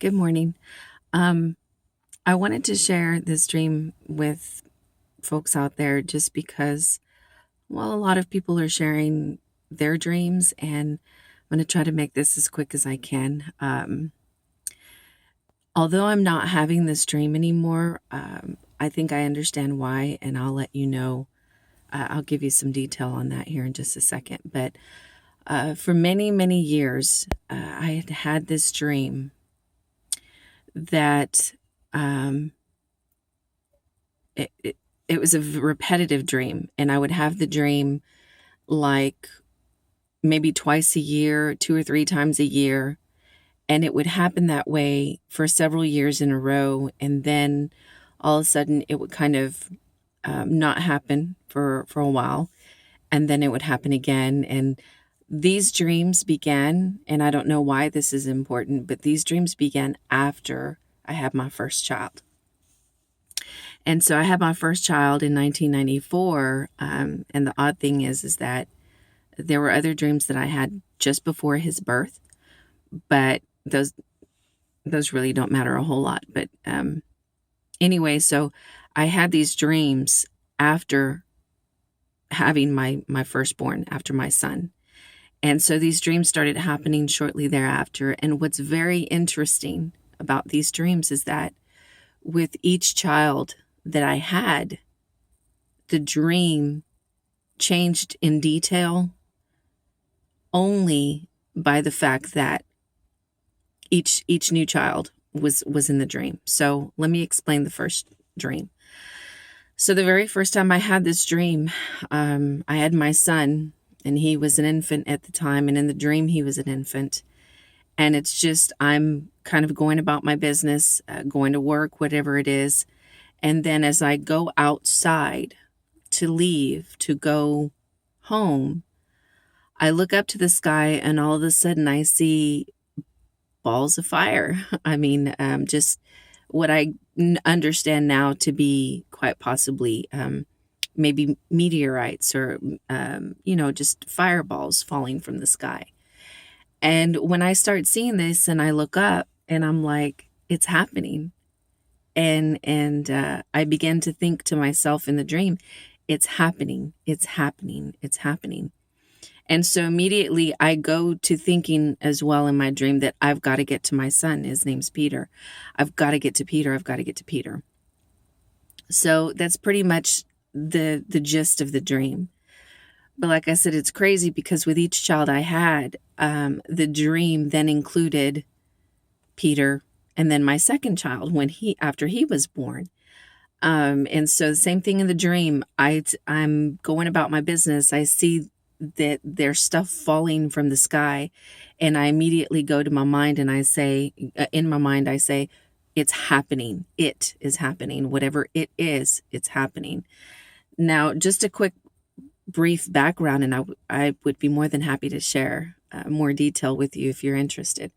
Good morning. Um, I wanted to share this dream with folks out there just because, well, a lot of people are sharing their dreams, and I'm going to try to make this as quick as I can. Although I'm not having this dream anymore, I think I understand why, and I'll let you know. I'll give you some detail on that here in just a second. But for many, many years, I had had this dream that. Um, it, it, it was a repetitive dream, and I would have the dream like maybe twice a year, 2 or 3 times a year, and it would happen that way for several years in a row, and then all of a sudden it would kind of not happen for a while, and then it would happen again. And these dreams began, and I don't know why this is important, but these dreams began after I had my first child. And so I had my first child in 1994. And the odd thing is that there were other dreams that I had just before his birth, but those really don't matter a whole lot. But anyway, so I had these dreams after having my firstborn, after my son. And so these dreams started happening shortly thereafter. And what's very interesting about these dreams is that with each child that I had, the dream changed in detail only by the fact that each new child was in the dream. So let me explain the first dream. So the very first time I had this dream, I had my son, and he was an infant at the time, and in the dream he was an infant. And it's just I'm kind of going about my business, going to work, whatever it is. And then as I go outside to leave, to go home, I look up to the sky, and all of a sudden I see balls of fire. I mean, just what I understand now to be quite possibly maybe meteorites or, just fireballs falling from the sky. And when I start seeing this and I look up and I'm like, it's happening. And I began to think to myself in the dream, it's happening, it's happening, it's happening. And so immediately I go to thinking as well in my dream that I've got to get to my son. His name's Peter. I've got to get to Peter. I've got to get to Peter. So that's pretty much the gist of the dream. But like I said, it's crazy because with each child I had, the dream then included Peter and then my second child after he was born. And so the same thing in the dream. I'm going about my business. I see that there's stuff falling from the sky, and I immediately go to my mind and I say, in my mind, I say, it's happening. It is happening. Whatever it is, it's happening. Now, just a quick, brief background, and I would be more than happy to share more detail with you if you're interested.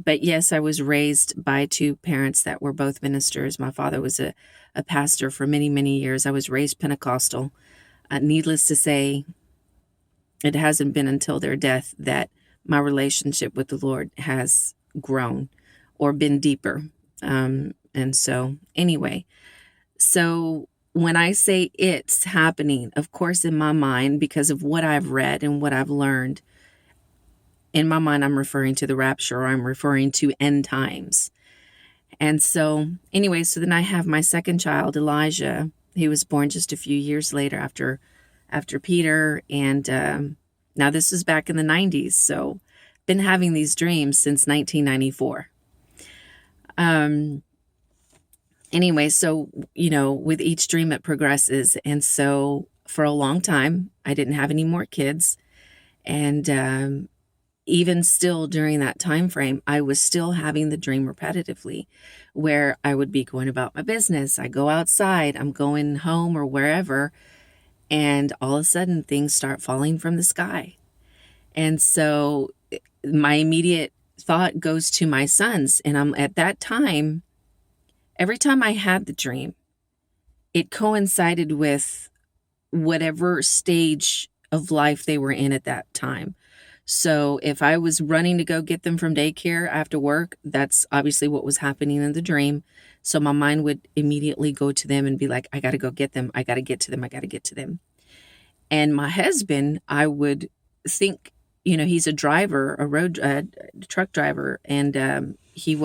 But yes, I was raised by two parents that were both ministers. My father was a pastor for many, many years. I was raised Pentecostal. Needless to say, it hasn't been until their death that my relationship with the Lord has grown or been deeper. And so anyway, so when I say it's happening, of course, in my mind, because of what I've read and what I've learned, in my mind, I'm referring to the rapture, or I'm referring to end times. And so anyway, so then I have my second child, Elijah. He was born just a few years later after Peter. And now this was back in the 90s. So been having these dreams since 1994. Anyway, so, with each dream it progresses. And so for a long time, I didn't have any more kids. And even still during that time frame, I was still having the dream repetitively, where I would be going about my business. I go outside, I'm going home or wherever, and all of a sudden things start falling from the sky. And so my immediate thought goes to my sons. And I'm at that time, every time I had the dream, it coincided with whatever stage of life they were in at that time. So if I was running to go get them from daycare after work, that's obviously what was happening in the dream. So my mind would immediately go to them and be like, I got to go get them. I got to get to them. I got to get to them. And my husband, I would think, he's a driver, a road truck driver, and he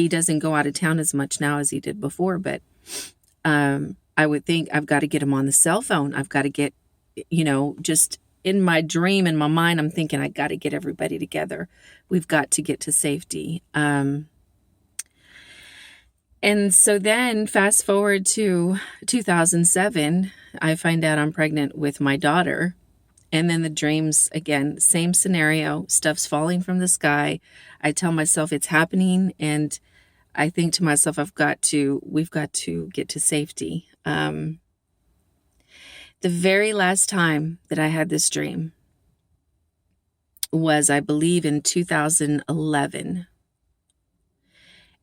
doesn't go out of town as much now as he did before. But I would think I've got to get him on the cell phone. I've got to get, just in my dream, in my mind, I'm thinking I got to get everybody together. We've got to get to safety. And so then fast forward to 2007, I find out I'm pregnant with my daughter. And then the dreams, again, same scenario, stuff's falling from the sky. I tell myself it's happening. And I think to myself, we've got to get to safety. The very last time that I had this dream was, I believe, in 2011.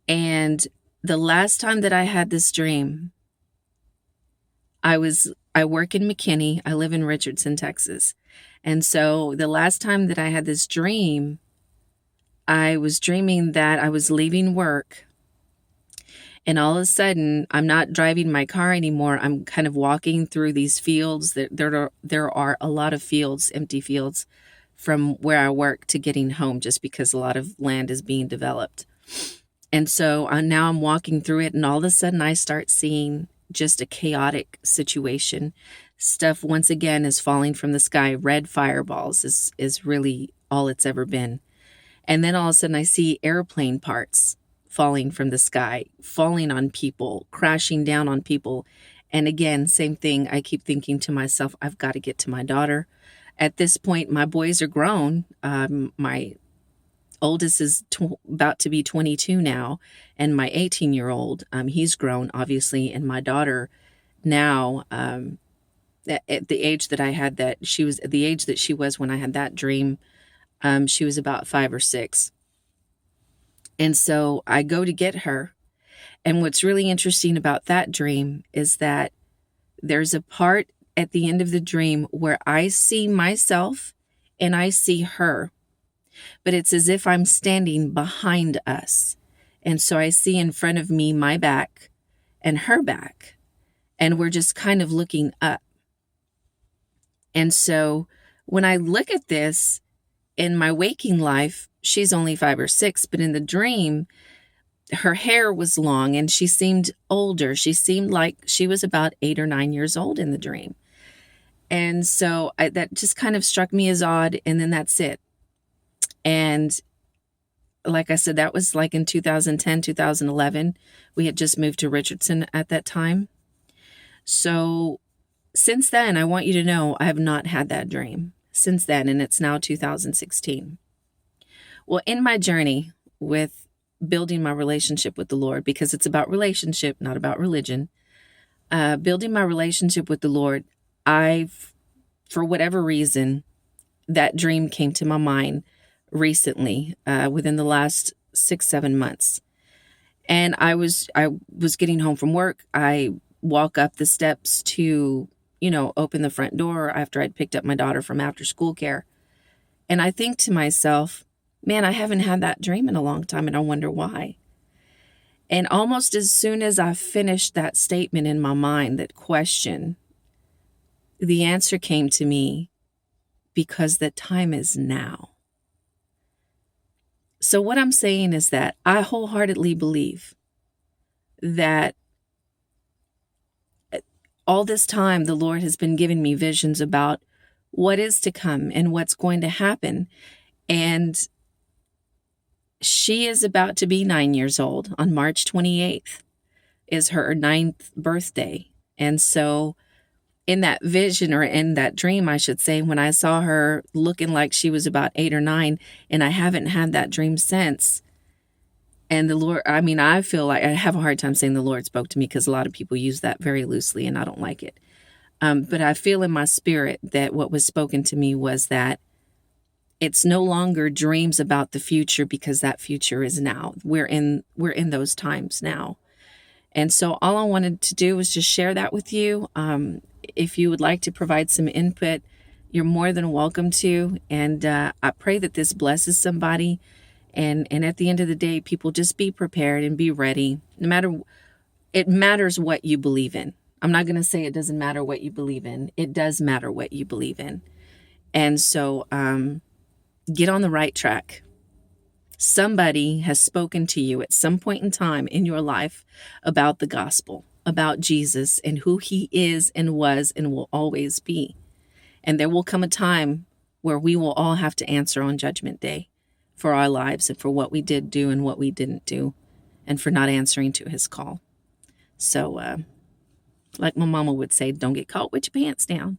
And the last time that I had this dream, I work in McKinney. I live in Richardson, Texas. And so the last time that I had this dream, I was dreaming that I was leaving work. And all of a sudden, I'm not driving my car anymore. I'm kind of walking through these fields. There are a lot of fields, empty fields, from where I work to getting home, just because a lot of land is being developed. And so now I'm walking through it, and all of a sudden I start seeing just a chaotic situation. Stuff, once again, is falling from the sky. Red fireballs is really all it's ever been. And then all of a sudden I see airplane parts falling from the sky, falling on people, crashing down on people. And again, same thing. I keep thinking to myself, I've got to get to my daughter. At this point, my boys are grown. My oldest is about to be 22 now, and my 18-year-old, he's grown, obviously. And my daughter now, at the age that I had that, she was at the age that she was when I had that dream, she was about 5 or 6. And so I go to get her. And what's really interesting about that dream is that there's a part at the end of the dream where I see myself and I see her, but it's as if I'm standing behind us. And so I see in front of me my back and her back, and we're just kind of looking up. And so when I look at this in my waking life, she's only 5 or 6, but in the dream, her hair was long and she seemed older. She seemed like she was about 8 or 9 years old in the dream. And so that just kind of struck me as odd. And then that's it. And like I said, that was like in 2010, 2011. We had just moved to Richardson at that time. So since then, I want you to know I have not had that dream since then. And it's now 2016. Well, in my journey with building my relationship with the Lord, because it's about relationship, not about religion, building my relationship with the Lord, for whatever reason, that dream came to my mind recently, within the last 6-7 months. And I was getting home from work. I walk up the steps to, open the front door after I'd picked up my daughter from after school care. And I think to myself, man, I haven't had that dream in a long time, and I wonder why. And almost as soon as I finished that statement in my mind, that question, the answer came to me, because the time is now. So what I'm saying is that I wholeheartedly believe that all this time the Lord has been giving me visions about what is to come and what's going to happen. And she is about to be 9 years old. On March 28th is her 9th birthday. And so in that vision, or in that dream, I should say, when I saw her looking like she was about 8 or 9, and I haven't had that dream since. And the Lord, I feel like I have a hard time saying the Lord spoke to me, because a lot of people use that very loosely and I don't like it. But I feel in my spirit that what was spoken to me was that it's no longer dreams about the future, because that future is now. We're in those times now. And so all I wanted to do was just share that with you. If you would like to provide some input, You're more than welcome to. And I pray that this blesses somebody. And at the end of the day, people just be prepared and be ready. No matter, it matters what you believe in. I'm not going to say it doesn't matter what you believe in. It does matter what you believe in. And so get on the right track. Somebody has spoken to you at some point in time in your life about the gospel, about Jesus and who he is and was and will always be. And there will come a time where we will all have to answer on Judgment Day for our lives and for what we did do and what we didn't do, and for not answering to his call. So, like my mama would say, don't get caught with your pants down.